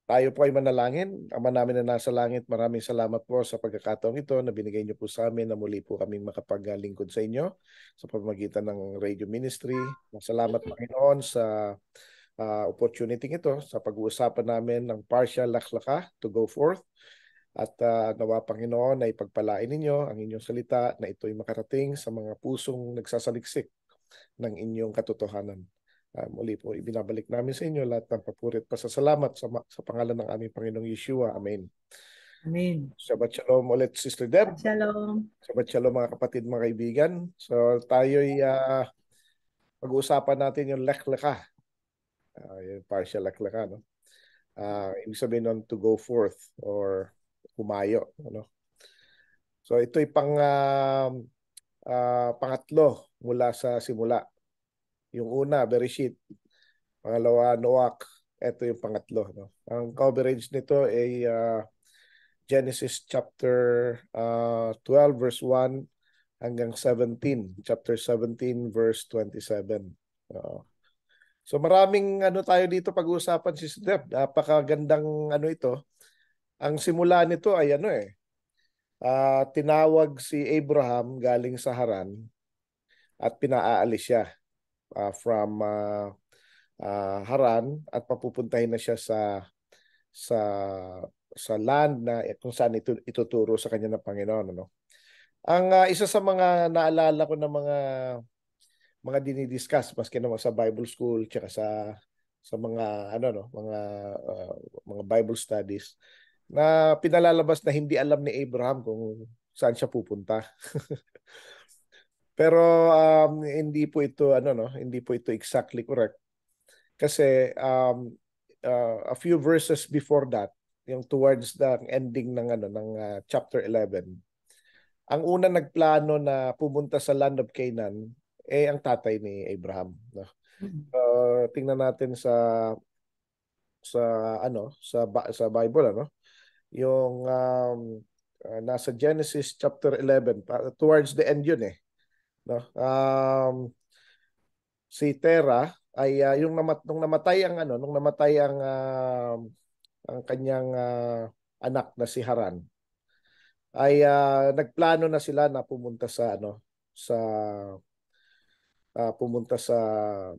Tayo po ay manalangin. Ama namin na nasa langit, maraming salamat po sa pagkakataong ito na binigay niyo po sa amin na muli po kaming makapaglingkod sa inyo sa pamamagitan ng radio ministry. Salamat, Panginoon, sa opportunity ito sa pag-uusapan namin ng partial laklaka to go forth. At nawa, Panginoon, na ipagpalain ninyo ang inyong salita na ito'y makarating sa mga pusong nagsasaliksik ng inyong katotohanan. Muli po, ibinabalik namin sa inyo lahat ng papuri at pasasalamat sa pangalan ng aming Panginoong Yeshua. Amen. Amen. Shabbat Shalom ulit, Sister Deb. Shalom. Shabbat Shalom, mga kapatid, mga kaibigan. So tayo'y pag-uusapan natin yung laklaka. Yung partial laklaka, no? Ibig sabihin nun, to go forth or humayo. Ano? So ito'y pangatlo mula sa simula. Yung una, Bereshit. Pangalawa, Noach. Ito yung pangatlo. No? Ang coverage nito ay Genesis chapter 12 verse 1 hanggang 17. Chapter 17 verse 27. So maraming tayo dito pag-uusapan, si Deb. Napakagandang ito. Ang simula nito ay tinawag si Abraham galing sa Haran at pinaalis siya from Haran at papupuntahin na siya sa sa land na kung saan ituturo sa kanya ng Panginoon, ano. Ang isa sa mga naalala ko ng mga dinidiscuss maski naman sa Bible school tsaka sa mga mga Bible studies na pinalalabas na hindi alam ni Abraham kung saan siya pupunta. Pero hindi po ito hindi po ito exactly correct kasi a few verses before that, yung towards the ending ng chapter 11, ang una nagplano na pumunta sa land of Canaan ang tatay ni Abraham, no? Tingnan natin sa sa Bible, yung nasa Genesis chapter 11, towards the end yun, no? Si Terah ay nung namatay ang kanyang anak na si Haran, ay nagplano na sila na pumunta sa pumunta uh,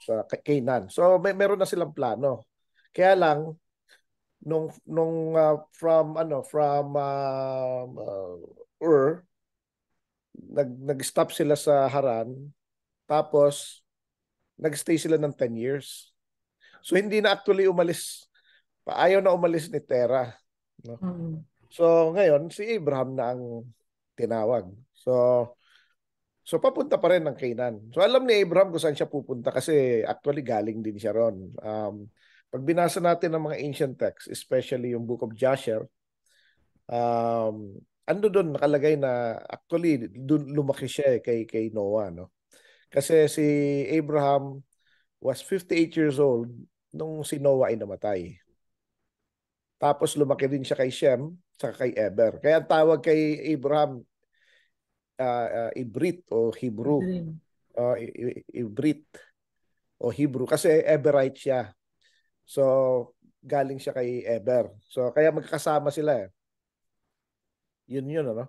sa Canaan. So meron na silang plano. Kaya lang nung from Ur, nag-stop sila sa Haran, tapos nagstay sila ng 10 years. So hindi na actually umalis. Ayaw na umalis ni Terah, no? So ngayon si Abraham na ang tinawag. So papunta pa rin ng Canaan. So alam ni Abraham kung saan siya pupunta kasi actually galing din siya ron. Pag binasa natin ang mga ancient texts, especially yung Book of Jasher, ando doon nakalagay na actually doon lumaki siya kay Noah, no? Kasi si Abraham was 58 years old nung si Noah ay namatay. Tapos lumaki din siya kay Shem saka kay Eber. Kaya ang tawag kay Abraham Ibrit o Hebrew. Ibrit o Hebrew kasi Eberite siya. So galing siya kay Eber. So kaya magkakasama sila eh. Yun, ano.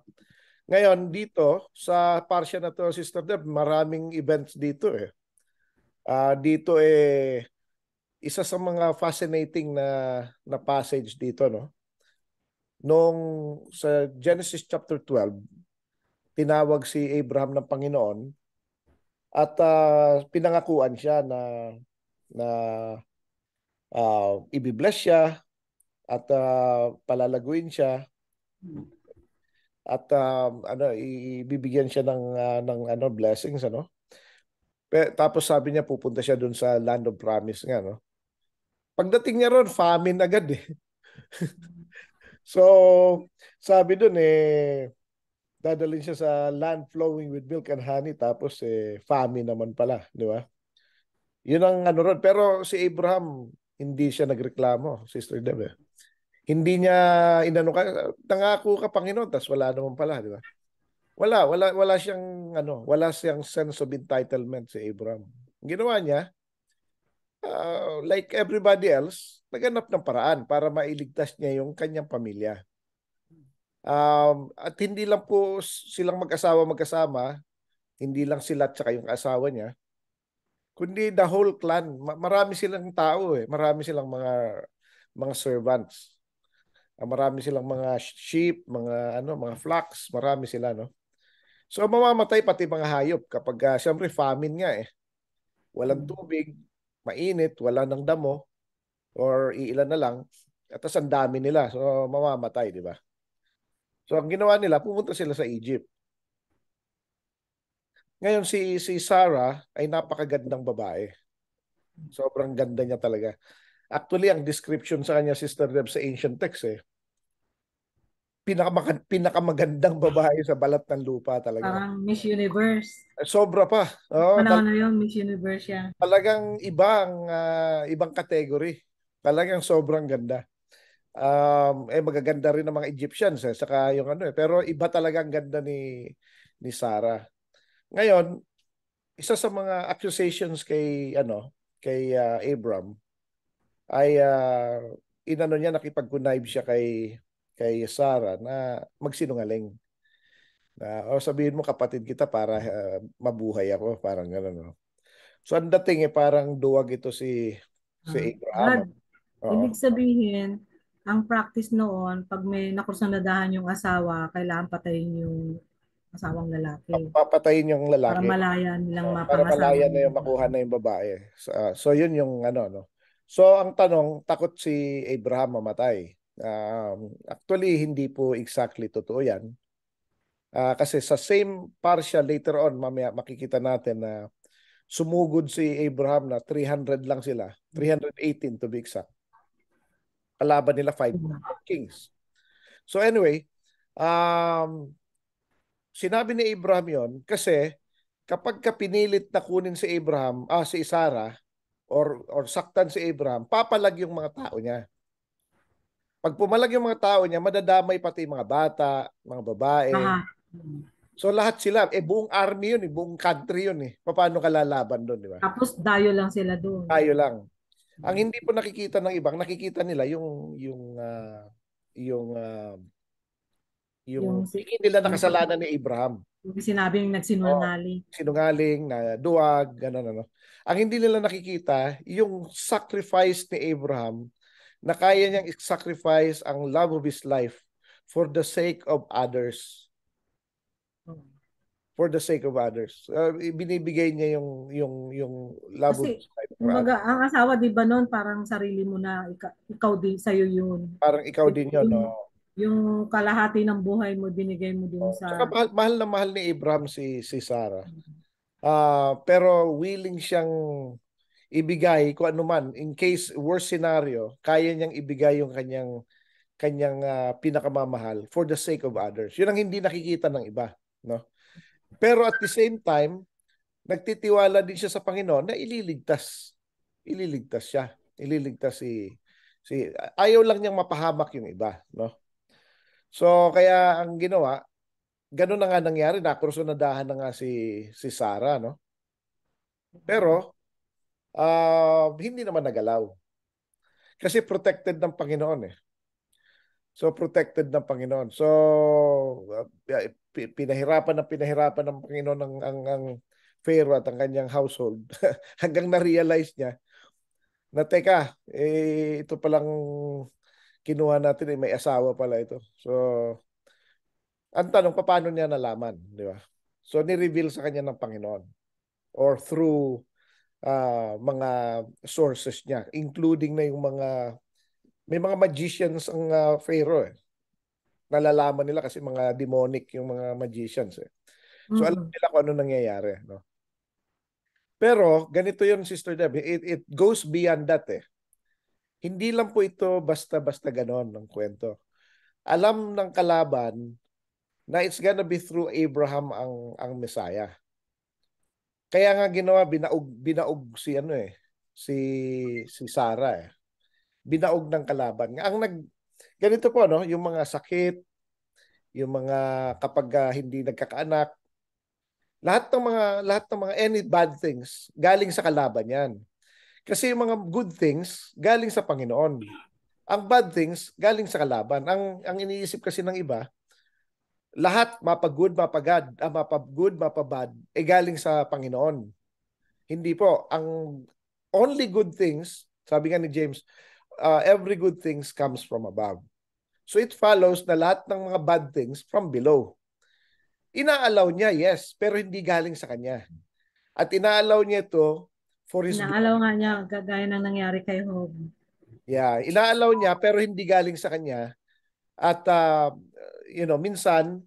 Ngayon dito sa parsya na to, Sister Deb, maraming events dito eh. Dito isa sa mga fascinating na passage dito, no. Nung sa Genesis chapter 12, tinawag si Abraham ng Panginoon at pinangakuan siya na ibibless siya at palalaguin siya at ibibigyan siya ng blessings, ano. Tapos sabi niya pupunta siya doon sa land of promise nga, no. Pagdating niya ron, famine agad eh. So sabi doon dadalhin siya sa land flowing with milk and honey, tapos famine naman pala, di ba? Yun ang ron. Pero si Abraham, hindi siya nagreklamo, Sister Deb. Hindi niya nangako ka Panginoon, tas wala naman pala, di ba? Wala siyang sense of entitlement si Abraham. Ang ginawa niya, like everybody else, naghanap ng paraan para mailigtas niya yung kanyang pamilya. At hindi lang po silang mag-asawa magkasama, hindi lang sila at saka yung asawa niya, kundi the whole clan. Marami silang tao eh. Marami silang mga servants. Marami silang mga sheep, mga mga flocks, marami sila no. So mamamatay pati mga hayop kapag siyempre famine nga eh. Walang tubig, mainit, wala ng damo or iilan na lang. At tas ang dami nila. So mamamatay, di ba? So ang ginawa nila, pumunta sila sa Egypt. Ngayon si Sarah ay napakagandang babae. Sobrang ganda niya talaga. Actually, ang description sa kanya, Sister Deb, sa ancient text eh, pinakamagandang babae sa balat ng lupa talaga. Parang Miss Universe. Sobra pa. Oh, Panahon na yun, Miss Universe yan. talagang ibang category. Talagang sobrang ganda. Magaganda rin ng mga Egyptians eh, saka yung ano eh. Pero iba talaga ang ganda ni Sarah. Ngayon, isa sa mga accusations kay Abram ay inano niya nakipag-connive siya kay Sarah na magsinungaling. O sabihin mo kapatid kita para mabuhay ako, parang gano'n. No? So ang dating parang duwag ito si Abraham. Brad, Oo. ibig sabihin, ang practice noon, pag may nakursanadahan yung asawa, kailangan patayin yung asawang lalaki Papatayin yung para lalaki. malaya nilang Para mapangasawa malaya na yung yung makuha babae. na yung babae. So yun yung ano no. So ang tanong, takot si Abraham mamatay. Actually hindi po exactly totoo yan. Kasi sa same parsha later on mamaya makikita natin na sumugod si Abraham na 300 lang sila. 318 to be exact. Kalaban nila five kings. So anyway, um, sinabi ni Abraham yon kasi kapag ka pinilit na kunin si Sarah, or saktan si Abraham, papalag yung mga tao niya. Pag pumalag yung mga tao niya, madadamay pati mga bata, mga babae. Lahat. So lahat sila, buong army yun, buong country yun eh. Paano ka lalaban doon, di ba? Tapos dayo lang sila doon. Tayo lang. Ang hindi po nakikita ng ibang, nakikita nila yung Yung, hindi nila yung, nakasalanan ni Abraham. yung sinabing Oh, nagsinungaling. sinungaling, na duwag, gano'n ano. Ang hindi nila nakikita, yung sacrifice ni Abraham na kaya niyang i-sacrifice ang love of his life for the sake of others. For the sake of others. Binibigay niya yung love of Kasi, his life for kumbaga, others. ang asawa, di ba noon, parang sarili mo na, ikaw din, sa'yo yun. Parang ikaw Di ba, din yun, no? yung kalahati ng buhay mo, binigay mo dun Tsaka sa, mahal na mahal ni Abraham si Sarah. Pero willing siyang ibigay kung ano man in case worst scenario, kaya niyang ibigay yung kanyang pinakamamahal for the sake of others. Yun ang hindi nakikita ng iba, no? Pero at the same time, nagtitiwala din siya sa Panginoon na ililigtas. Ililigtas siya. Ililigtas si ayaw lang niyang mapahamak yung iba, no? So kaya ang ginawa, ganun na nga nangyari, nakursunadahan na nga si Sarah, no? Pero hindi naman nagalaw. Kasi protected ng Panginoon eh. So protected ng Panginoon. So pinahirapan ng Panginoon ang Pharaoh at ang kanyang household hanggang na-realize niya na teka, ito palang kinuha natin may asawa pala ito. So ang tanong paano niya nalaman, di ba? So ni-reveal sa kanya ng Panginoon or through mga sources niya, including na yung may mga magicians ang Pharaoh eh. Nalalaman nila kasi mga demonic yung mga magicians eh. So alam mm, nila kung ano nangyayari, no? Pero ganito yun, Sister Deb, it goes beyond that eh. Hindi lang po ito basta-basta ganon ng kwento. Alam ng kalaban na it's gonna be through Abraham ang Messiah. Kaya nga ginawa binaog si si Sarah eh. Binaog ng kalaban. Ganito po no, yung mga sakit, yung mga kapag hindi nagkakaanak, lahat ng mga any bad things galing sa kalaban 'yan. Kasi yung mga good things galing sa Panginoon. Ang bad things galing sa kalaban. Ang iniisip kasi ng iba, lahat mapa-good, mapa-good, mapa-bad, galing sa Panginoon. Hindi po. Ang only good things, sabi nga ni James, every good things comes from above. So it follows na lahat ng mga bad things from below. Inaalaw niya, yes, pero hindi galing sa kanya. At inaalaw niya ito for his Inaalaw glory. nga niya, gaya ng nangyari kay Job. Yeah, inaalaw niya pero hindi galing sa kanya. At minsan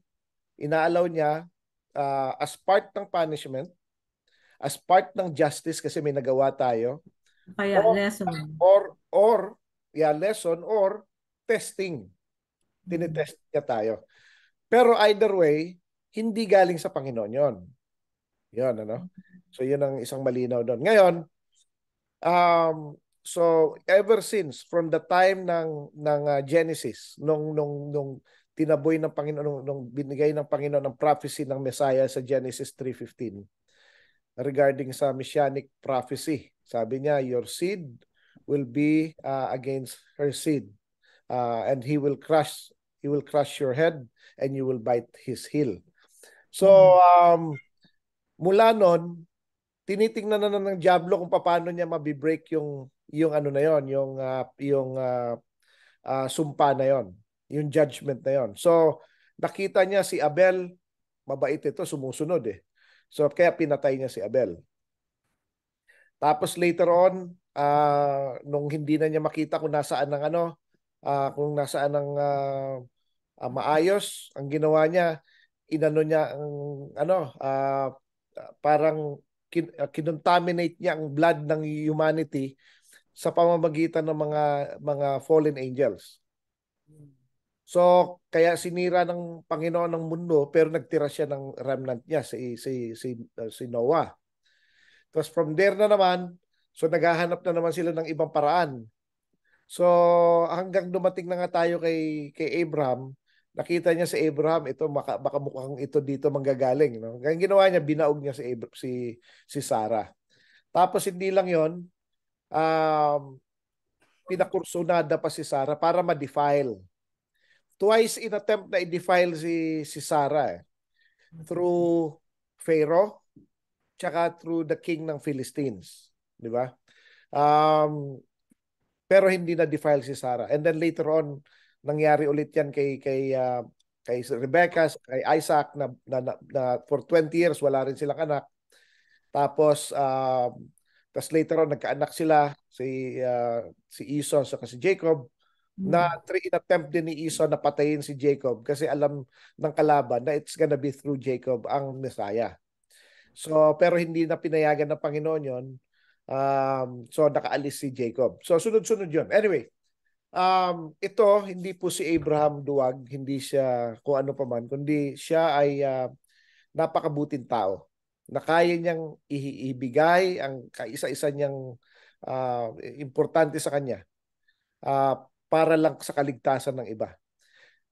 inaalaw niya as part ng punishment, as part ng justice kasi may nagawa tayo, Kaya or lesson. lesson or testing. Tinetest niya tayo. Pero either way, hindi galing sa Panginoon 'yon. 'Yon ano. So 'yun ang isang malinaw doon. Ngayon, so ever since from the time ng Genesis nung tinaboy ng Panginoon nung binigay ng Panginoon ang prophecy ng Messiah sa Genesis 3:15 regarding sa messianic prophecy. Sabi niya, your seed will be against her seed, and he will crush your head and you will bite his heel. So mula noon, tinitingnan na ng Diablo kung paano niya mabibreak yung ano na yon, yung sumpa na yon, yung judgment na yon. So nakita niya si Abel, mabait ito, sumusunod eh. So kaya pinatay niya si Abel. Tapos later on, nung hindi na niya makita kung nasaan ng kung nasaan ng maayos, ang ginawa niya, inano niya ang parang kinontaminate niya ang blood ng humanity sa pamamagitan ng mga fallen angels. So, kaya sinira ng Panginoon ng mundo pero nagtira siya ng remnant niya si Noah. Tapos from there na naman, so naghahanap na naman sila ng ibang paraan. So, hanggang dumating na nga tayo kay Abraham, nakita niya si Abraham, ito baka mukhang ito dito manggagaling, no? Ang ginawa niya, binaog niya si Sarah. Tapos hindi lang 'yon, pinakursunada pa si Sarah para ma-defile. Twice in attempt na i-defile si Sarah through Pharaoh tsaka through the king ng Philistines, di ba? Pero hindi na defile si Sarah. And then later on, nangyari ulit 'yan kay Rebecca, kay Isaac na for 20 years wala rin silang anak. Tapos later on nagkaanak sila si Esau at si Jacob na attempt din ni Esau na patayin si Jacob kasi alam ng kalaban na it's gonna be through Jacob ang Messiah. So pero hindi na pinayagan ng Panginoon 'yon. So nakaalis si Jacob. So sunod-sunod 'yon. Anyway, ito hindi po si Abraham duwag, hindi siya kung ano pa man, kundi siya ay napakabuting tao na kaya niyang ibigay ang kaisa-isa niyang importante sa kanya para lang sa kaligtasan ng iba.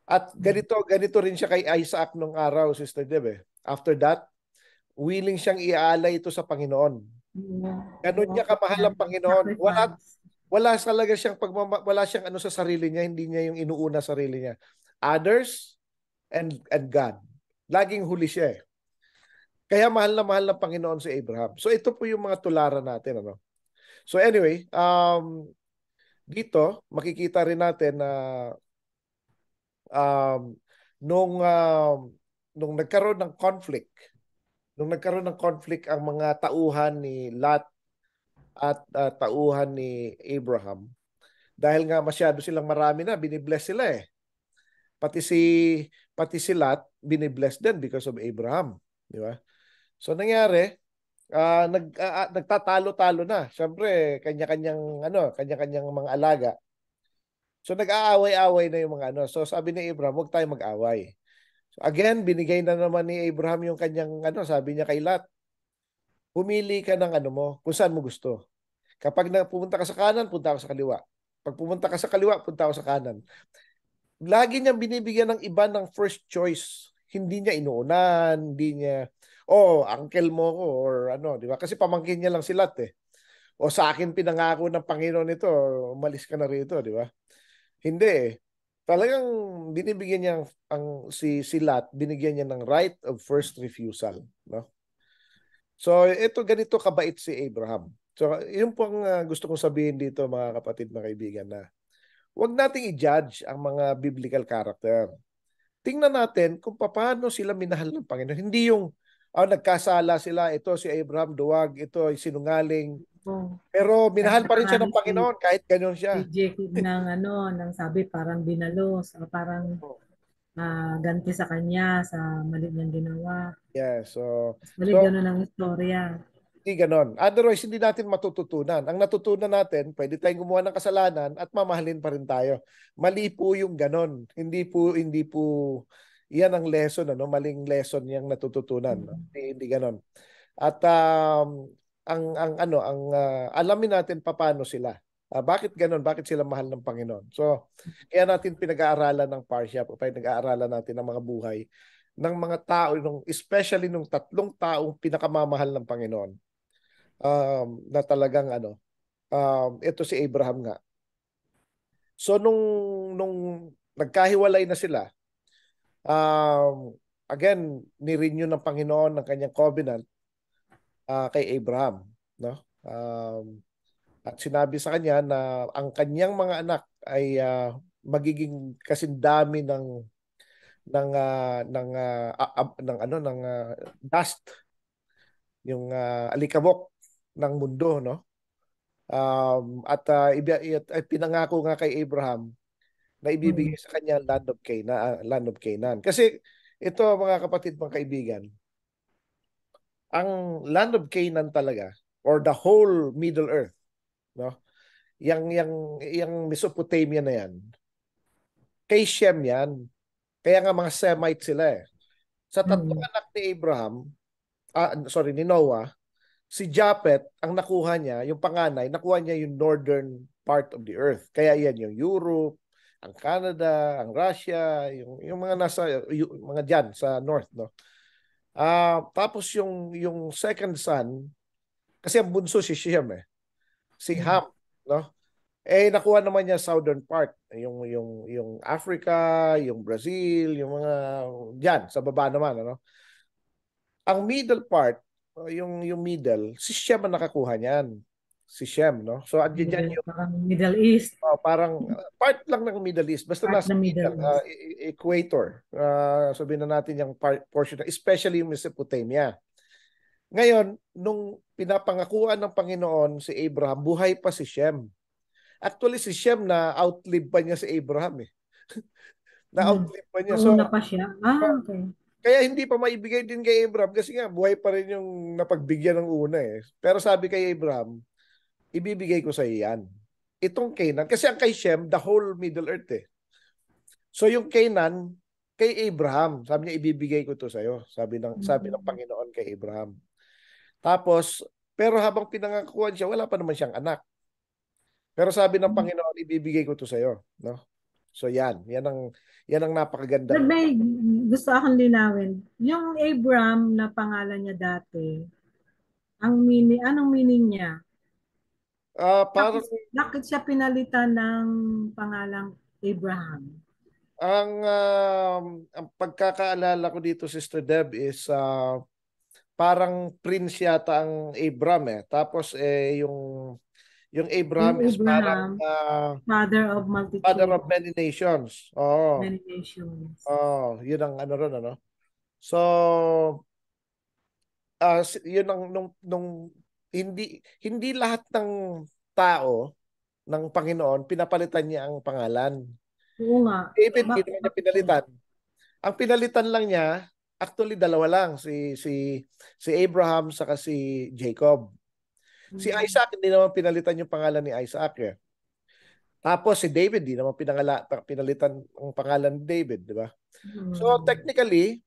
At ganito rin siya kay Isaac nung araw, Sister Deb. After that, willing siyang iaalay ito sa Panginoon. Ganun niya kamahal ang Panginoon. Wala talaga siyang wala siyang ano sa sarili niya, hindi niya yung inuuna sarili niya. Others and God. Laging huli siya eh. Kaya mahal na mahal ng Panginoon si Abraham. So ito po yung mga tularan natin, ano. So anyway, dito makikita rin natin na nung nagkaroon ng conflict, ang mga tauhan ni Lot at tauhan ni Abraham, dahil nga masyado silang marami na, binibless sila eh. Pati si Lot binibless din because of Abraham, di ba? So nangyari, nagtatalo-talo na. Siyempre, kanya-kanyang mga alaga. So nag-aaway-away na yung mga ano. So sabi ni Abraham, huwag tayo mag-away. So again, binigay na naman ni Abraham yung kanyang sabi niya kay Lot, pumili ka ng mo, kung saan mo gusto. Kapag pumunta ka sa kanan, punta ako sa kaliwa. Pag pumunta ka sa kaliwa, punta ako sa kanan. Lagi niyang binibigyan ng iba ng first choice. Hindi niya inuunan, hindi niya, uncle mo ko or di ba? Kasi pamangkin niya lang si Lot eh. o sa akin pinangako ng Panginoon ito, umalis ka na rito, di ba? Hindi eh. Talagang binibigyan niya si Lot, binigyan niya ng right of first refusal, no? So ito ganito kabait si Abraham. So yun po ang gusto kong sabihin dito mga kapatid, mga kaibigan, na huwag nating i-judge ang mga biblical character. Tingnan natin kung paano sila minahal ng Panginoon. Hindi yung nagkasala sila, ito si Abraham duwag, ito ay sinungaling. Oh. Pero minahal pa rin siya Nagkakarami ng Panginoon kahit ganyan si siya. Jacob ng ng sabi parang binalos o parang ganti sa kanya sa mali niyang ginawa. Yeah, Mali ganun ang istorya. hindi ganon. Otherwise, hindi natin matututunan. Ang natutunan natin, pwede tayong gumawa ng kasalanan at mamahalin pa rin tayo. Mali po yung ganon. Hindi po, yan ang lesson, maling lesson yung natututunan. No? Hindi ganon. At alamin natin paano sila. Bakit ganon? Bakit sila mahal ng Panginoon? So, kaya natin pinag-aaralan ng parsya, pinag-aaralan natin ng mga buhay ng mga tao, especially nung tatlong taong pinakamamahal ng Panginoon. Na talagang ito si Abraham nga. So nung nagkahiwalay na sila, again, ni-renew ng Panginoon ng kanyang covenant kay Abraham, no? At sinabi sa kanya na ang kanyang mga anak ay magiging kasindami ng dust, yung alikabok ng mundo, no? At pinangako nga kay Abraham na ibibigay sa kanya ang land of Canaan. Kasi ito mga kapatid, mga kaibigan, ang land of Canaan talaga or the whole Middle Earth, no? Yang Mesopotamia na yan. Kay Shem yan. Kaya nga mga Semite sila eh. Sa tatlong anak ni Abraham, ni Noah, si Japhet, ang nakuha niya, yung panganay, nakuha niya yung northern part of the earth. Kaya yan yung Europe, ang Canada, ang Russia, yung mga nasa, mga dyan sa north, no? Tapos yung second son, kasi ang bunso si Shem eh, si Ham, no? Nakuha naman niya southern part, yung Africa, yung Brazil, yung mga dyan, sa baba naman, ano? Ang middle part, yung middle, si Shem ang nakakuha niyan. Si Shem, no? So, andyan dyan yung Parang Middle East. parang part lang ng Middle East. Basta Part nasa ng middle, Middle East. equator. Sabihin na natin yung portion, especially yung Mesopotamia. Ngayon, nung pinapangakuan ng Panginoon si Abraham, buhay pa si Shem. Actually, si Shem na outlive pa niya si Abraham eh. Na outlive pa niya. So, Nauna pa siya. Okay. kaya hindi pa maibigay din kay Abraham kasi nga buhay pa rin yung napagbigyan ng una eh. Pero sabi kay Abraham, ibibigay ko sa iyo yan. Itong Canaan. Kasi ang kay Shem, the whole Middle Earth eh. So yung Canaan, kay Abraham. Sabi niya, ibibigay ko to sa iyo. Sabi ng Panginoon kay Abraham. Tapos, pero habang pinangakuan siya, wala pa naman siyang anak. Pero sabi ng Panginoon, ibibigay ko to sa iyo. No? So yan ang But napakagandang. may gusto akong linawin. Yung Abraham na pangalan niya dati, anong meaning niya? Parang Bakit siya pinalitan ng pangalang Abraham? ang pagkakaalala ko dito, Sister Deb, is parang prince yata ang Abram eh. Tapos yung Yung Abraham is parang Abraham, father of father multitude, of many nations. Oo. many nations. Oh, yun ang ano ron, ano. So, yun ang nung hindi lahat ng tao ng Panginoon pinapalitan niya ang pangalan. Oo nga. David, hindi naman niya pinalitan. Ang pinalitan lang niya, actually dalawa lang, si Abraham saka si Jacob. Si Isaac, hindi naman pinalitan yung pangalan ni Isaac eh. Tapos si David, hindi naman pinalitan ang pangalan ni David, di ba? So technically,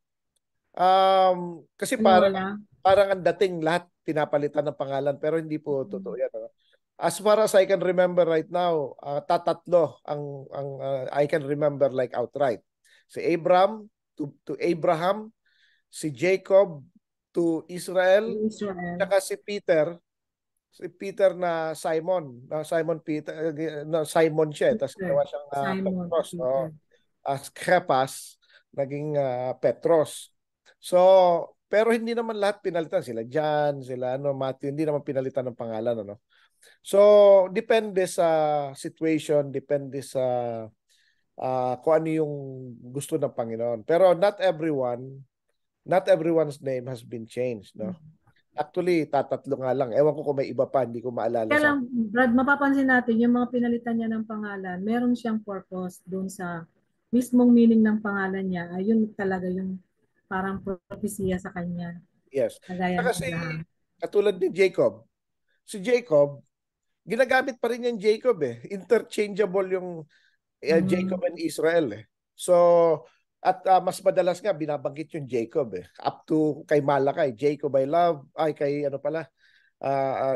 kasi Dalawa parang lang. parang ang dating lahat pinapalitan ng pangalan pero hindi po totoo yan. Ano? As far as I can remember right now, tatatlo ang I can remember like outright. Si Abraham to Abraham, si Jacob to Israel, Israel. saka si Peter Si Peter na Simon Peter, na Simon siya, tapos Peter. ginawa siyang Simon Petros. Peter. As Kepas, naging Petros. So, pero hindi naman lahat pinalitan. Sila John, sila Matthew, hindi naman pinalitan ng pangalan. So, depende sa situation, depende sa kung ano yung gusto ng Panginoon. Pero not everyone's name has been changed. No? Actually, tatatlo nga lang. Ewan ko kung may iba pa, hindi ko maalala Kaya sa... lang, Brad, mapapansin natin, yung mga pinalitan niya ng pangalan, meron siyang purpose doon sa mismong meaning ng pangalan niya. Ayun talaga yung parang propesya sa kanya. Yes. Kagaya ng Kasi Abraham. katulad ni Jacob, si Jacob, ginagamit pa rin yung Jacob eh. Interchangeable yung Mm. Jacob and Israel eh. So, at mas madalas nga binabanggit yung Jacob eh. Up to kay Malakay, Jacob I love, ay kay ano pala,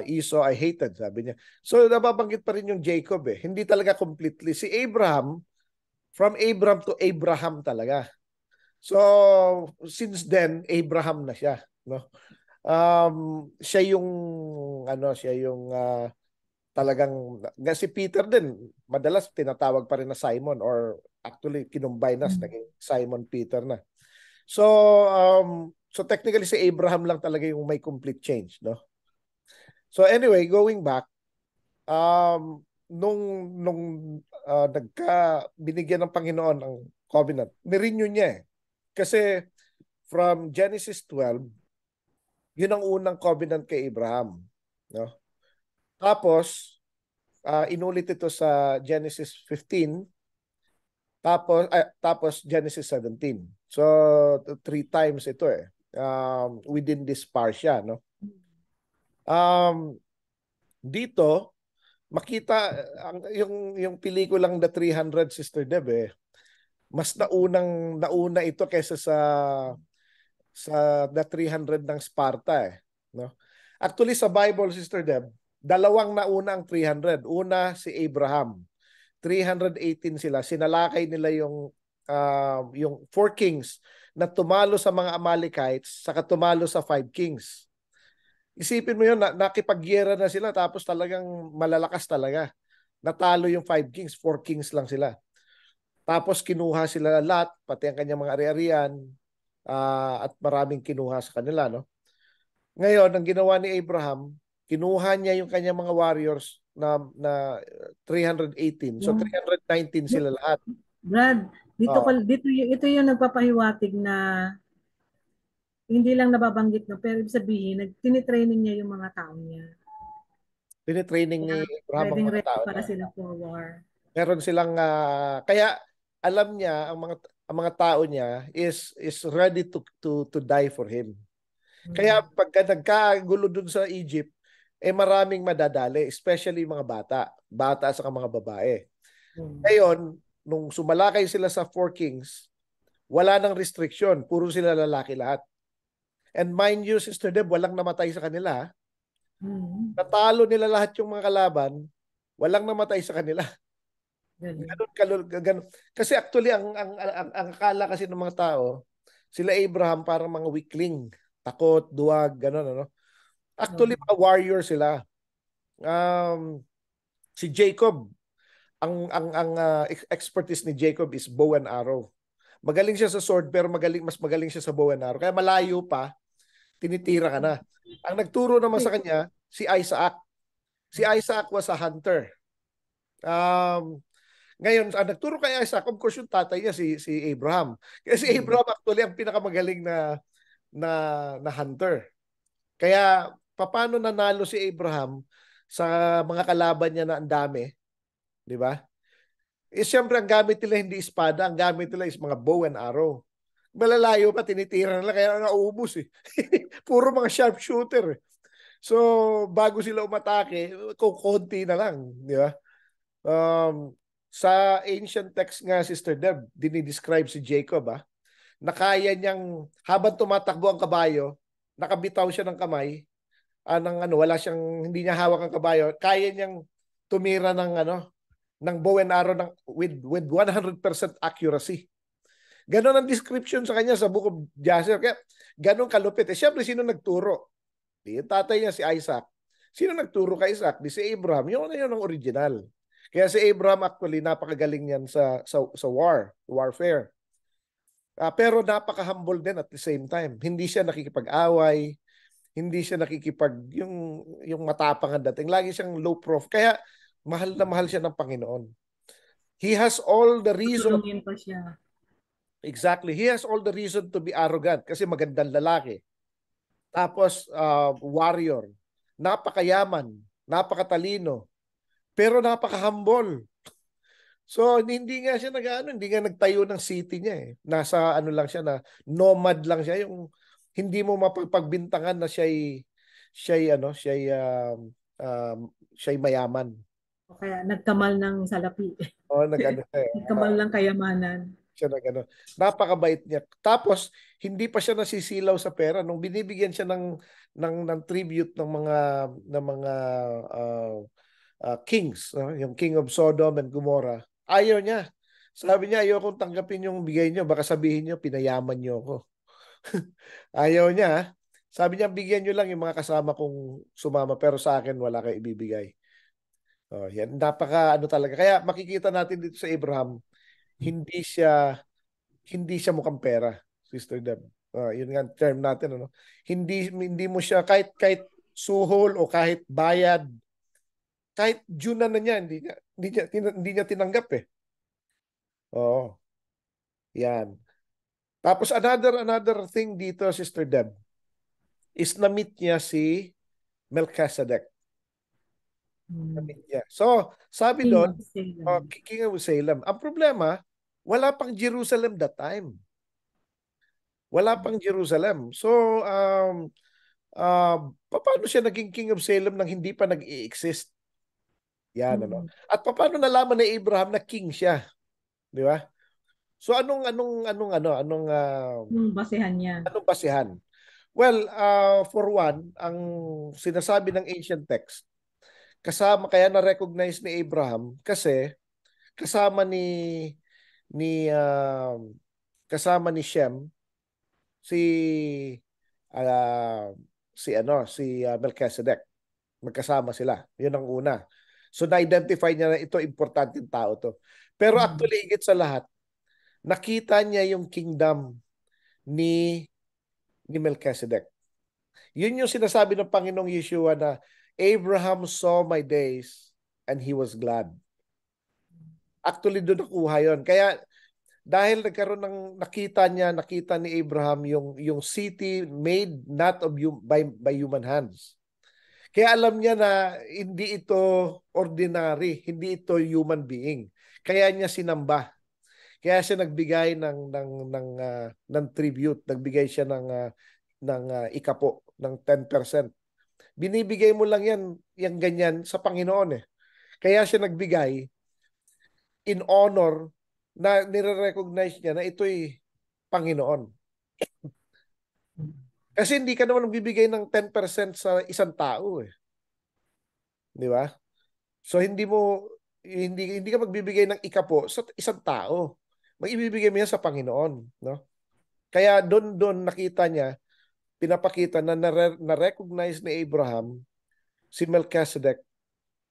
Esau I hated, sabi niya. So, nababanggit pa rin yung Jacob eh. Hindi talaga completely. Si Abraham, from Abraham to Abraham talaga. So, since then, Abraham na siya. No? Siya yung, talagang si Peter din madalas tinatawag pa rin na Simon or actually kinumbine na naging Simon Peter na. So technically si Abraham lang talaga yung may complete change, no? So anyway, going back, nung binigyan ng Panginoon ang covenant, nirenew niya eh. Kasi from Genesis 12, yun ang unang covenant kay Abraham, no? Tapos inulit ito sa Genesis 15, tapos Genesis 17. So 3 times ito eh. Within this parsha, no? Dito makita yung pelikulang The 300, Sister Deb eh. Mas nauna ito kaysa sa The 300 ng Sparta eh, no? Actually sa Bible, Sister Deb, dalawang nauna ang 300. Una si Abraham. 318 sila. Sinalakay nila yung 4 kings na tumalo sa mga Amalekites saka tumalo sa 5 kings. Isipin mo yun, nakipagyera na sila tapos talagang malalakas talaga. Natalo yung 5 kings, 4 kings lang sila. Tapos kinuha sila lahat, pati ang kanyang mga ari-arian, at maraming kinuha sa kanila, no? Ngayon, ang ginawa ni Abraham, kinuha niya yung kanyang mga warriors na 318. So Yung, 319 sila lahat. Brad, Oo. ito yung nagpapahiwatig na hindi lang nababanggit no, pero ibig sabihin, tinitraining niya yung mga tao niya. Tinitraining ni Kaya Abraham ang mga ready tao para niya. sila for war. Meron silang kaya alam niya ang mga tao niya is ready to die for him. Kaya Mm. pagka nagkagulo dun sa Egypt, maraming madadali, especially mga bata sa mga babae. Mm. Ngayon, nung sumalakay sila sa 4 kings, wala nang restriction, puro sila lalaki lahat. And mind you, Sister Deb, walang namatay sa kanila. Mm. Natalo nila lahat yung mga kalaban, walang namatay sa kanila. Galing. Ganun. Kasi actually ang akala kasi ng mga tao, sila Abraham parang mga weakling, takot, duwag, ganun ano. Actually Mm. mga warrior sila. Um, si Jacob, ang expertise ni Jacob is bow and arrow. Magaling siya sa sword pero mas magaling siya sa bow and arrow. Kaya malayo pa, tinitira ka na. Ang nagturo naman sa kanya si Isaac. Si Isaac was a hunter. Um, Ngayon, ang nagturo kay Isaac, of course, yung tatay niya si Abraham. Kasi si Mm. Abraham actually ang pinakamagaling na, na hunter. Kaya, paano nanalo si Abraham sa mga kalaban niya na ang dami, di ba? Siyempre, ang gamit nila hindi espada, ang gamit nila is mga bow and arrow. Malalayo pa, tinitira nila, kaya nauubos eh. Puro mga sharpshooter eh. So, bago sila umatake, kukunti na lang, di ba? Sa ancient text nga, Sister Deb, dinidescribe si Jacob, na kaya niyang, habang tumatakbo ang kabayo, nakabitaw siya ng kamay, wala siyang, hindi niya hawak ang kabayo, kaya niyang tumira ng bow and arrow with 100% accuracy. Ganon ang description sa kanya sa Book of Jasher. Kaya ganon kalupit. Siyempre, sino nagturo? Yung tatay niya si Isaac. Sino nagturo kay Isaac? Di si Abraham. Yun ang original. Kaya si Abraham actually napakagaling yan sa warfare. Pero napaka-humble din at the same time. Hindi siya nakikipag-away, hindi siya yung matapang ang dating. Lagi siyang low prof. Kaya mahal na mahal siya ng Panginoon. He has all the reason. Tutulungin pa siya. Exactly. He has all the reason to be arrogant kasi magandang lalaki. Tapos warrior. Napakayaman, napakatalino, pero napaka-humble. So hindi nga siya hindi nga nagtayo ng city niya eh. Nasa ano lang siya na nomad lang siya, yung hindi mo mapagbintangan na siya'y mayaman. O kaya nagkamal ng salapi. O nag-ano siya, Nagkamal ng kayamanan. siya nag-ano. Napakabait niya. Tapos hindi pa siya nasisilaw sa pera nung binibigyan siya ng tribute ng mga uh, kings, yung King of Sodom and Gomorrah. Ayaw niya. Sabi niya, ayaw kong tanggapin yung bigay niyo. Baka sabihin niyo, pinayaman niyo ako. Ayaw niya. Sabi niya, bigyan niyo lang yung mga kasama kong sumama, pero sa akin wala kayo ibibigay. Oh, yan. Napaka ano talaga. Kaya makikita natin dito sa Abraham, hindi siya mukhang pera, Sister Deb. Yun nga ang term natin, ano. Hindi mo siya kahit suhol o kahit bayad, kahit Juna na niya, hindi niya tinanggap eh. Oo. Yan. Tapos another thing dito, Sister Deb, is na-meet niya si Melchizedek. Na-meet niya. So, sabi King doon, of Salem. King of Salem. Ang problema, wala pang Jerusalem that time. Wala pang Jerusalem. So, paano siya naging King of Salem nang hindi pa nag-i-exist? Yan, ano. Mm. At paano nalaman ni Abraham na king siya? Di ba? So Yung basehan niya. anong basehan? Well, for one, ang sinasabi ng ancient text, kaya na-recognize ni Abraham kasi kasama ni uh, kasama ni Shem si uh, si Melchizedek. Magkasama sila. 'Yun ang una. So na-identify niya na ito importanteng tao to. Pero Mm. actually higit sa lahat, nakita niya yung kingdom ni Melchizedek. Yun yung sinasabi ng Panginoong Yeshua na Abraham saw my days and he was glad. Actually, doon nakuha yun. Kaya dahil nakita ni Abraham yung city made not of by human hands. Kaya alam niya na hindi ito ordinary, hindi ito human being. Kaya niya sinamba. Kaya siya nagbigay ng tribute, nagbigay siya ng ikapo ng 10%. Binibigay mo lang yan, yung ganyan sa Panginoon eh. Kaya siya nagbigay in honor na nire-recognize niya na ito'y Panginoon. Kasi hindi ka naman magbibigay ng 10% sa isang tao eh. Di ba? So hindi ka magbibigay ng ikapo sa isang tao. Magbibigay mo yan sa Panginoon, no? Kaya doon nakita niya, pinapakita na-recognize ni Abraham si Melchizedek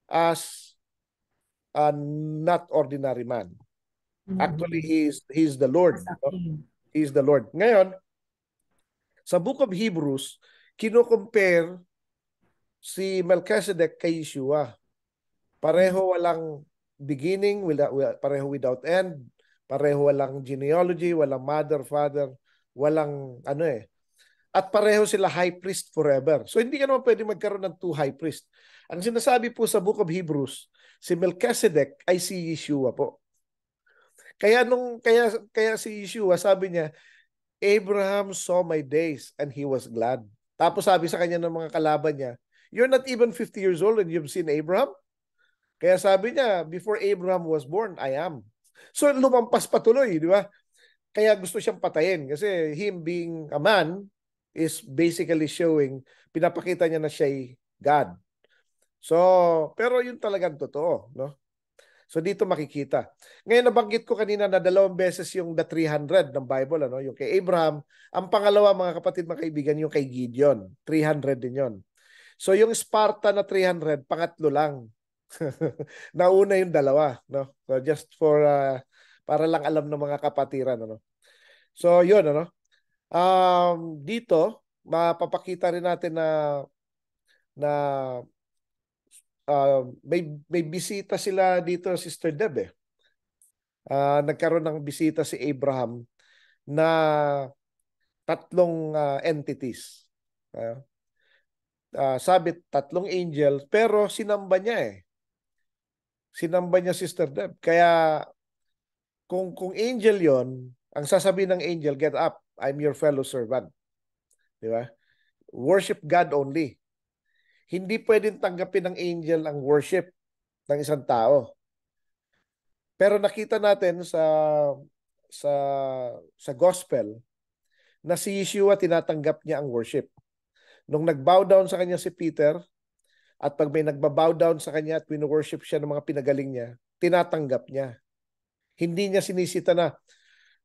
as a not ordinary man. Actually, Mm. he's the Lord. As a No? king. He's the Lord. Ngayon, sa Book of Hebrews, kino-compare si Melchizedek kay Yeshua. Pareho walang beginning, pareho without end, pareho walang genealogy, walang mother, father, walang ano eh. At pareho sila high priest forever. So hindi ka naman pwede magkaroon ng two high priest. Ang sinasabi po sa Book of Hebrews, si Melchizedek ay si Yeshua po. Kaya si Yeshua sabi niya, Abraham saw my days and he was glad. Tapos sabi sa kanya ng mga kalaban niya, you're not even 50 years old and you've seen Abraham? Kaya sabi niya, before Abraham was born, I am. So lumampas patuloy, di ba? Kaya gusto siyang patayin kasi him being a man is basically pinapakita niya na siya'y God. So, pero yun talagang totoo, no? So dito makikita. Ngayon nabanggit ko kanina na 2 beses yung the 300 ng Bible, ano? Yung kay Abraham. Ang pangalawa, mga kapatid, mga kaibigan, yung kay Gideon. 300 din yon. So yung Sparta na 300, pangatlo lang. Nauna yung dalawa, no? So just for para lang alam ng mga kapatiran, ano. So yun, ano. Dito mapapakita rin natin na may bisita sila dito, Sister Deb, eh. Nagkaroon ng bisita si Abraham na tatlong entities. Sabi tatlong angel, pero sinamba niya, eh. Sinamba niya, Sister Deb. Kaya kung angel yon, ang sasabihin ng angel, get up, I'm your fellow servant. Di ba? Worship God only. Hindi pwedeng tanggapin ng angel ang worship ng isang tao. Pero nakita natin sa sa gospel na si Yeshua tinatanggap niya ang worship. Nung nag-bow down sa kanya si Peter, at pag may nagba-bow down sa kanya at wino-worship siya ng mga pinagaling niya, tinatanggap niya. Hindi niya sinisita na,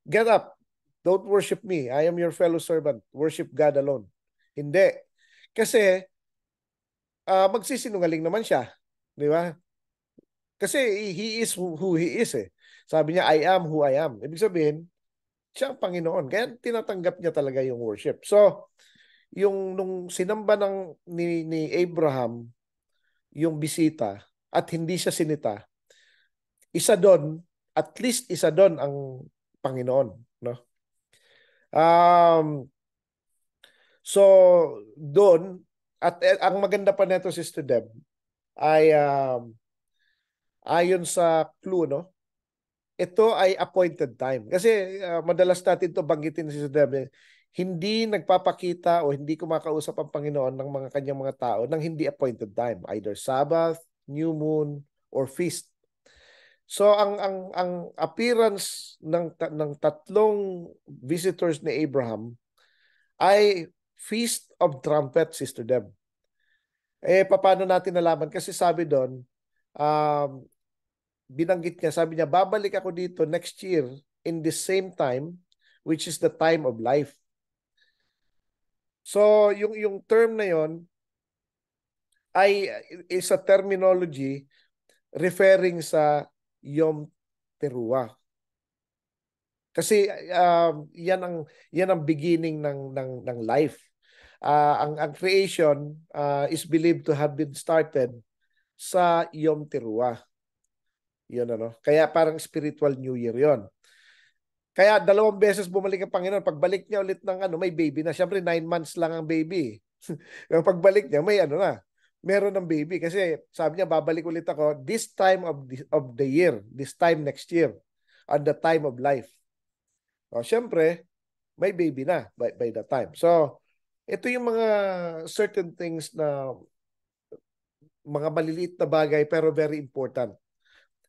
get up, don't worship me, I am your fellow servant, worship God alone. Hindi. Kasi magsisinungaling naman siya. Di ba? Kasi he is who he is, eh. Sabi niya, I am who I am. Ibig sabihin, siya ang Panginoon. Kaya tinatanggap niya talaga yung worship. So, nung sinamba ni Abraham yung bisita at hindi siya sinita, isa doon, at least isa doon ang Panginoon, no? So doon, at ang maganda pa nito, Sister Deb, ay ayon sa clue, no? Ito ay appointed time. Kasi madalas natin to banggitin, Sister Deb, hindi nagpapakita o hindi kumakausap ang Panginoon ng mga kanyang mga tao ng hindi appointed time, either Sabbath, new moon, or feast. So ang appearance ng tatlong visitors ni Abraham ay Feast of Trumpet, Sister Deb. Paano natin nalaman? Kasi sabi doon, um, binanggit niya, sabi niya, babalik ako dito next year in the same time, which is the time of life. So yung term na yon ay is a terminology referring sa Yom Teruah. Kasi yan ang beginning ng life. Ang creation is believed to have been started sa Yom Teruah. Yun, ano. Kaya parang spiritual New Year 'yon. Kaya 2 beses bumalik ang Panginoon. Pagbalik niya ulit ng may baby na. Siyempre 9 months lang ang baby. Yung pagbalik niya may meron ng baby kasi sabi niya babalik ulit ako this time of the year, this time next year, on the time of life. O, siyempre, may baby na by that time. So, ito yung mga certain things na mga maliliit na bagay pero very important.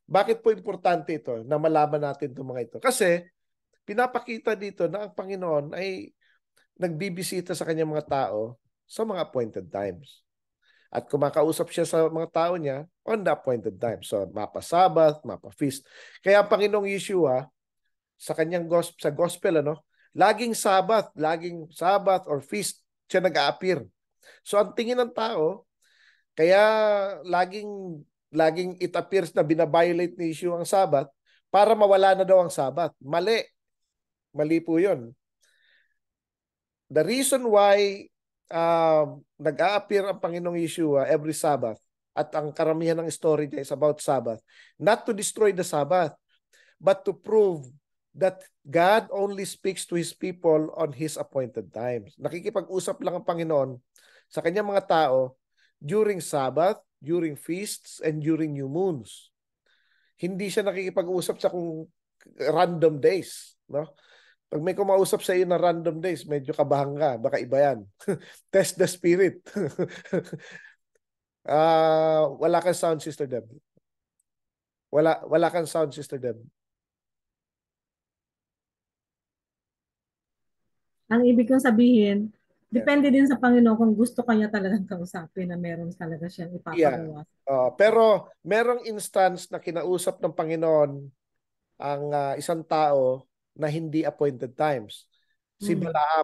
Bakit po importante ito na malaman natin itong mga ito? Kasi pinapakita dito na ang Panginoon ay nagbibisita sa kanyang mga tao sa mga appointed times. At kumakausap siya sa mga tao niya on the appointed time. So, mapa Sabbath, mapa feast. Kaya ang Panginoong Yeshua, sa kanyang sa gospel, laging Sabbath or feast siya nag-a-appear. So, ang tingin ng tao, kaya laging it appears na binabiolate ni Yeshua ang Sabbath para mawala na daw ang Sabbath. Mali. Mali po yun. The reason why nag-a-appear ang Panginoong Yeshua every Sabbath at ang karamihan ng story niya is about Sabbath, not to destroy the Sabbath, but to prove that God only speaks to His people on His appointed times. Nakikipag-usap lang ang Panginoon sa kanyang mga tao during Sabbath, during feasts, and during new moons. Hindi siya nakikipag-usap sa kung random days, no? Pag may kumausap sa iyo na random days, medyo kabahan ka. Baka iba yan. Test the spirit. Wala kang sound, Sister Deb. Wala kang sound, Sister Deb. Ang ibig kong sabihin, depende din sa Panginoon kung gusto kanya talagang kausapin na meron talaga siyang Yeah. ipapagawa. Pero merong instance na kinausap ng Panginoon ang isang tao na hindi appointed times. Si Balaam.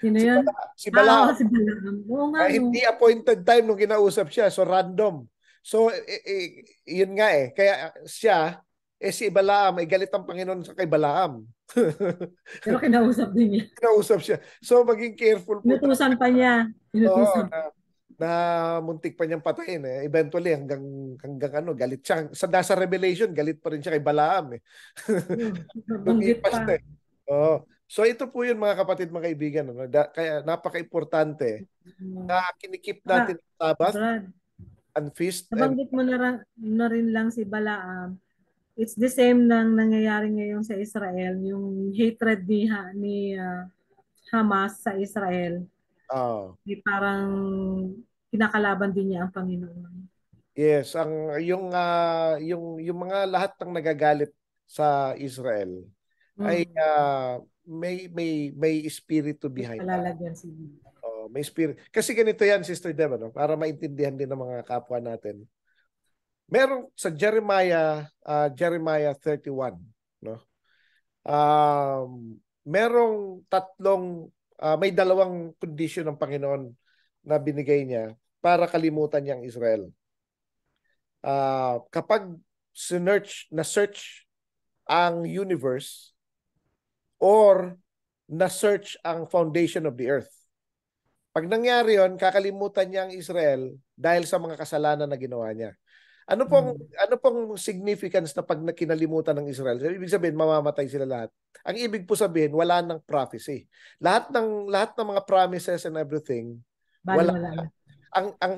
Sino Si, yun? Si Oo, Balaam. si Balaam. Oo nga, no. Hindi appointed time nung kinausap siya. So random. So yun nga eh. Kaya siya, si Balaam, ay galit ang Panginoon sa kay Balaam. Pero kinausap din niya. Kinausap siya. So maging careful po tayo. Inutusan pa niya. Oo, Inutusan. na muntik pa niyang patayin eh. Eventually hanggang ano, galit siya. Sa nasa Revelation, galit pa rin siya kay Balaam eh. Banggit Lumipas pa. na eh. Oo. So ito po yun mga kapatid, mga kaibigan. Ano? Kaya napaka-importante na kinikip Ah, natin ang Sabbath Brad, and feast and nabanggit mo na rin lang si Balaam. It's the same nang nangyayari ngayon sa Israel, yung hatred ni Hamas sa Israel. uh, Parang kinakalaban din niya ang Panginoon. yes, yung mga lahat ng nagagalit sa Israel ay Mm. may espiritu May behind that. palalagyan si Oh, may spirit. Kasi ganito yan, Sister Deb, no? Para maintindihan din ng mga kapwa natin. Merong sa Jeremiah 31, no? Merong may dalawang condition ng Panginoon na binigay niya para kalimutan niyang Israel. Kapag na-search ang universe or na-search ang foundation of the earth. Pag nangyari yon, kakalimutan niya ang Israel dahil sa mga kasalanan na ginawa niya. Ano pong significance na pag kinalimutan ng Israel? Ibig sabihin mamamatay sila lahat. Ang ibig po sabihin wala nang prophecy. Lahat ng mga promises and everything wala. Baliwala na.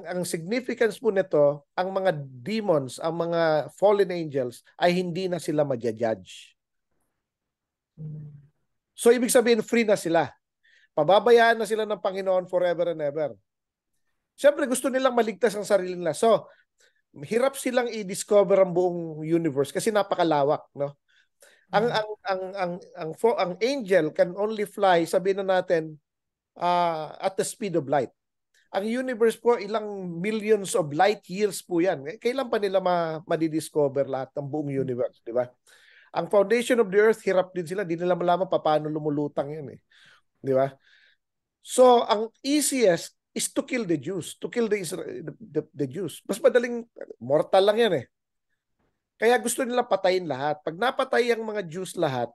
Ang significance po nito, ang mga demons, ang mga fallen angels ay hindi na sila ma-judge. So ibig sabihin free na sila. Pababayaan na sila ng Panginoon forever and ever. Siyempre gusto nilang maligtas ang sarili nila. So hirap silang i-discover ang buong universe kasi napakalawak, no? Ang angel can only fly, sabihin na natin, at the speed of light. Ang universe po, ilang millions of light years po yan. Kailan pa nila madidiscover lahat ng buong universe, di ba? Ang foundation of the earth, hirap din sila. Di nila malaman paano lumulutang yan eh. Di ba? So, ang easiest is to kill the Jews, to kill the Jews. Mas madaling, mortal lang yan eh. Kaya gusto nila patayin lahat. Pag napatay ang mga Jews lahat,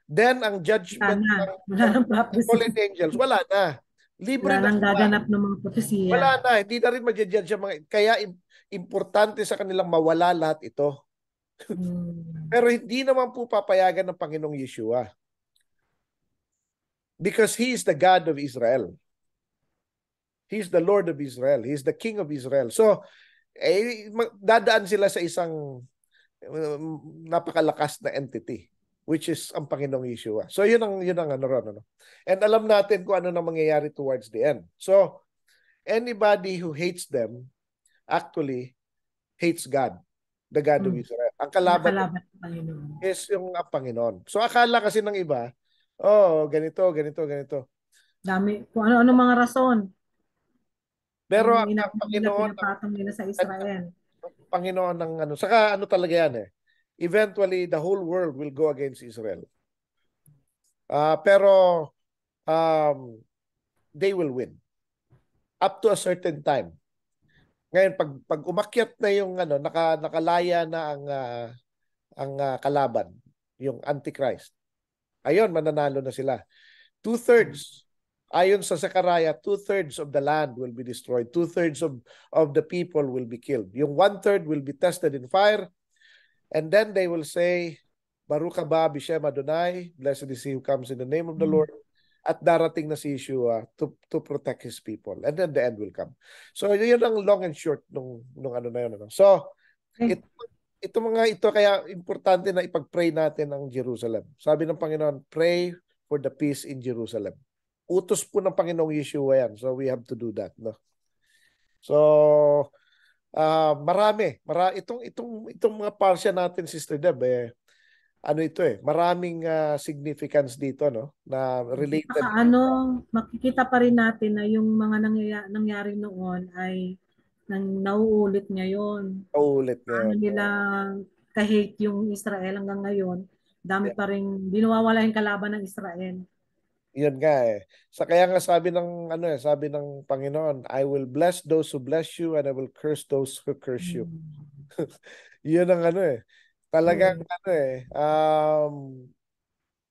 then ang judgment Wala nang ng fallen prophecy. angels, wala na. Wala Libre na nang sila. gaganap ng mga propesiya. Wala na. Hindi na rin ma-judge ang mga... Kaya importante sa kanilang mawala lahat ito. Pero hindi naman po papayagan ng Panginoong Yeshua. Because He is the God of Israel. He is the Lord of Israel. He is the King of Israel. So, dadaan sila sa isang napakalakas na entity, which is ang Panginoong Yeshua. So, yun ang ano ron. Ano? And alam natin kung ano na mangyayari towards the end. So, anybody who hates them actually hates God, the God of Israel. Ang kalaban is yung Panginoon. So, akala kasi ng iba, ganito, ganito, ganito. Dami, kung ano-ano mga rason. Pero Ang ang Panginoon, pinapatong nila sa Israel. Panginoon ng ano. Saka ano talaga yan eh. Eventually, the whole world will go against Israel. Pero they will win. Up to a certain time. Ngayon, pag umakyat na yung ano, nakalaya na ang kalaban, yung Antichrist. Ayun, mananalo na sila. 2/3. Ayon sa Zechariah, 2/3 of the land will be destroyed. 2/3 of the people will be killed. Yung 1/3 will be tested in fire. And then they will say, Baruch haba b'shem Adonai, blessed is he who comes in the name of the Lord. At darating na si Yeshua to protect his people. And then the end will come. So yun ang long and short nung ano na yun. Ano. So ito kaya importante na ipag-pray natin ang Jerusalem. Sabi ng Panginoon, pray for the peace in Jerusalem. Utos po ng Panginoong Yeshua yan. So we have to do that. No? So marami. Itong mga parsya natin, Sister Deb, ano ito maraming significance dito, no? Na related. Saka makikita pa rin natin na yung mga nangyari noon ay nauulit ngayon. Paulit Paano ngayon. nila kahate yung Israel hanggang ngayon. Dami pa rin, di nawawala yung kalaban ng Israel. Yun nga eh. Sa kaya nga sabi ng ano eh, sabi ng Panginoon, I will bless those who bless you and I will curse those who curse you. Mm. Yun ang ano eh. Talagang Oo. ano eh.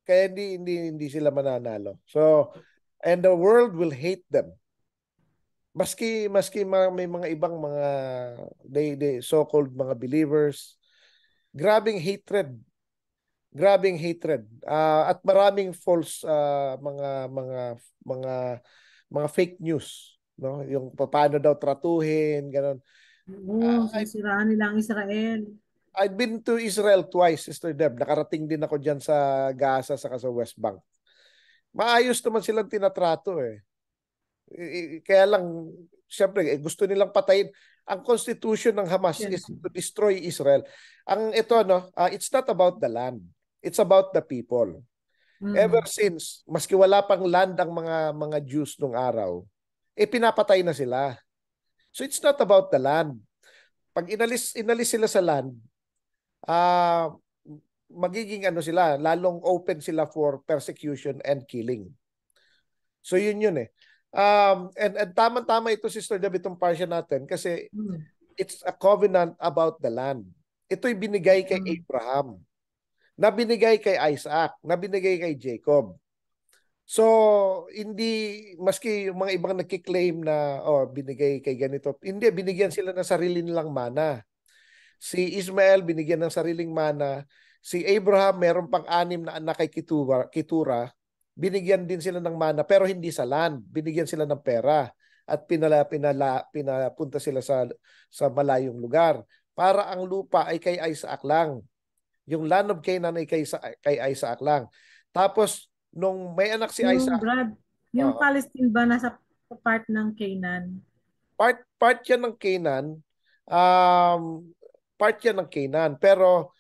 Kaya hindi sila mananalo. So, and the world will hate them. Maski may mga ibang mga they so-called mga believers, grabing hatred, grabing hatred. At maraming false mga mga fake news, no? Yung paano daw tratuhin, ganun. Oo, sinisiraan nila ang Israel. I've been to Israel twice, Sister Deb. Nakarating din ako diyan sa Gaza saka sa West Bank. Maayos naman silang tinatrato eh. Kaya lang, siyempre, gusto nilang patayin. Ang constitution ng Hamas is Siyempre. to destroy Israel. Ang ito, no, it's not about the land. It's about the people. Ever Mm. since, maski wala pang land ang mga Jews nung araw, pinapatay na sila. So it's not about the land. Pag inalis sila sa land, ah magiging ano sila, lalong open sila for persecution and killing. So yun eh. And tama-tama ito, Sister Deb, itong parsya natin kasi Mm. it's a covenant about the land. Ito'y binigay kay Mm. Abraham, na binigay kay Isaac, na binigay kay Jacob. So, hindi, maski yung mga ibang nagkiklaim na, oh, binigay kay ganito, hindi, binigyan sila ng sarili nilang mana. Si Ismael, binigyan ng sariling mana. Si Abraham, meron pang 6 na anak kay Ketura. Binigyan din sila ng mana, pero hindi sa land. Binigyan sila ng pera. At pinapunta sila sa malayong lugar. Para ang lupa ay kay Isaac lang. Yung land of Canaan ay kay Isaac lang. Tapos, nung may anak si Yung Isaac, Brad, yung uh, Palestine ba nasa part ng Canaan? part yan ng Canaan, um, part yan ng Canaan, pero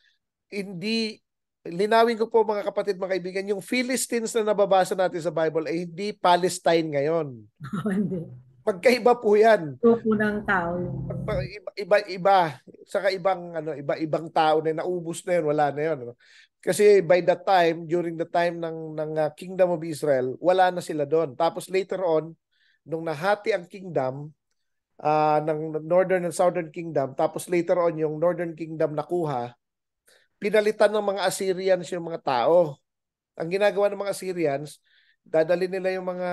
hindi, linawin ko po mga kapatid, mga kaibigan, yung Philistines na nababasa natin sa Bible ay hindi Palestine ngayon. Hindi. Magkaiba po yan. Grupo ng tao yung... Iba-iba, saka iba-ibang tao na naubos na yun, wala na yun. Ano? Kasi by that time, during the time ng Kingdom of Israel, wala na sila doon. Tapos later on, nung nahati ang kingdom, ng Northern and Southern Kingdom, tapos later on yung Northern Kingdom nakuha, pinalitan ng mga Assyrians yung mga tao. Ang ginagawa ng mga Assyrians, dadali nila yung mga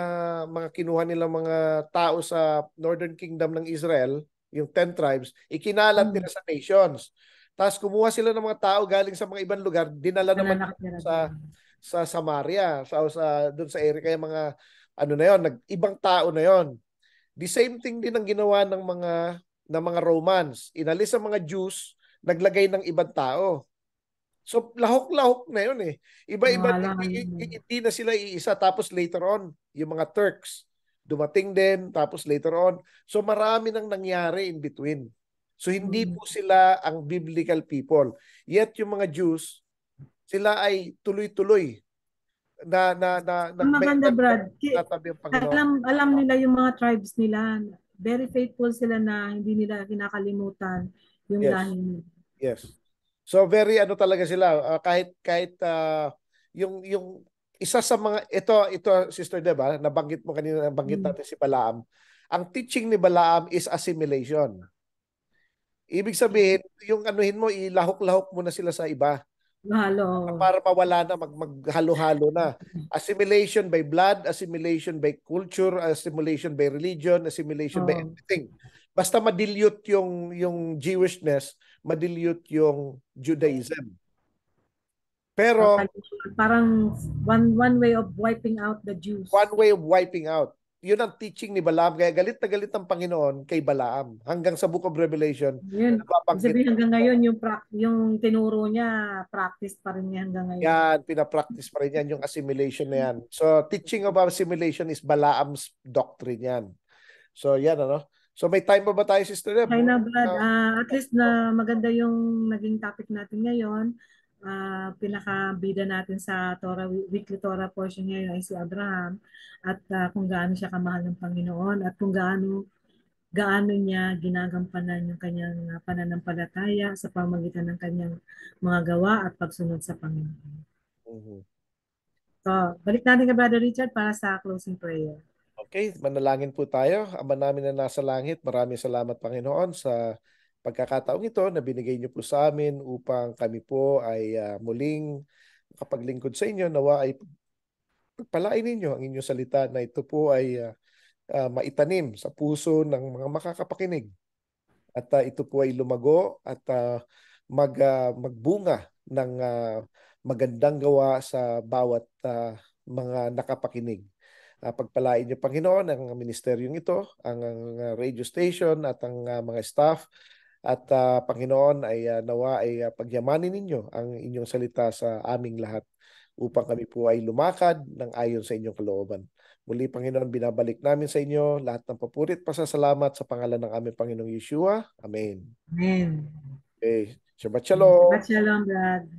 kinuha nilang mga tao sa Northern Kingdom ng Israel, yung 10 tribes, ikinalat nila Hmm. sa nations. Tapos kumuha sila ng mga tao galing sa mga ibang lugar, dinala naman Nananakit nila sa doon. sa Samaria, sa doon sa area, kaya mga ano na yon, ibang tao na yon. The same thing din ang ginawa ng mga Romans. Inalis ang mga Jews, naglagay ng ibang tao. So lahok-lahok na 'yun eh. Iba-iba, Wala hindi na sila iisa, tapos later on yung mga Turks dumating din, tapos later on. So marami nang nangyari in between. So hindi hmm. po sila ang biblical people. Yet yung mga Jews, sila ay tuloy-tuloy na Ang may maganda, Brad, natabi ang Panginoon. alam nila yung mga tribes nila. Very faithful sila na hindi nila kinakalimutan yung Yes. lahi nila. Yes. So very ano talaga sila, kahit yung isa sa mga ito Sister Deb, nabanggit mo kanina, nabanggit Hmm. natin si Balaam. Ang teaching ni Balaam is assimilation. Ibig sabihin, yung anuhin mo, ilahok-lahok mo na sila sa iba Halo. para mawala na, maghalo-halo na. Assimilation by blood, assimilation by culture, assimilation by religion, assimilation by Oh. everything. Basta madilute yung Jewishness, madilute yung Judaism. Pero Totally. Parang one way of wiping out the Jews. one way of wiping out. Yun ang teaching ni Balaam. Kaya galit na galit ang Panginoon kay Balaam. Hanggang sa Book of Revelation, Yun. Ibig nababanggit sabihin hanggang ngayon yung tinuro niya, practice pa rin niya hanggang ngayon. yan, pinapractice pa rin yan, yung assimilation na yan. So, teaching of assimilation is Balaam's doctrine yan. So, yan, ano? So, may time pa ba tayo, Sister Deb? Okay na, Brad. At least na maganda yung naging topic natin ngayon. Pinakabida natin sa weekly Torah portion ngayon ay si Abraham at kung gaano siya kamahal ng Panginoon at kung gaano niya ginagampanan yung kanyang pananampalataya sa pamagitan ng kanyang mga gawa at pagsunod sa Panginoon. Mhm. So, balik natin kay Brother Richard para sa closing prayer. Okay, manalangin po tayo. Ama namin na nasa langit, maraming salamat Panginoon sa pagkakataong ito na binigay niyo po sa amin upang kami po ay muling makapaglingkod sa inyo. Nawa ay pagpalain ninyo ang inyong salita na ito po ay maitanim sa puso ng mga makakapakinig. At ito po ay lumago at magbunga ng magandang gawa sa bawat mga nakapakinig. Pagpalain niyo, Panginoon, ang ministeryong ito, ang radio station at ang mga staff. At Panginoon, ay nawa ay pagyamanin ninyo ang inyong salita sa aming lahat upang kami po ay lumakad ng ayon sa inyong kalooban. Muli, Panginoon, binabalik namin sa inyo lahat ng papurit pasasalamat sa pangalan ng aming Panginoong Yeshua. Amen. Amen. Okay. Shabbat Shabbat Shalom. Shalom, Brad.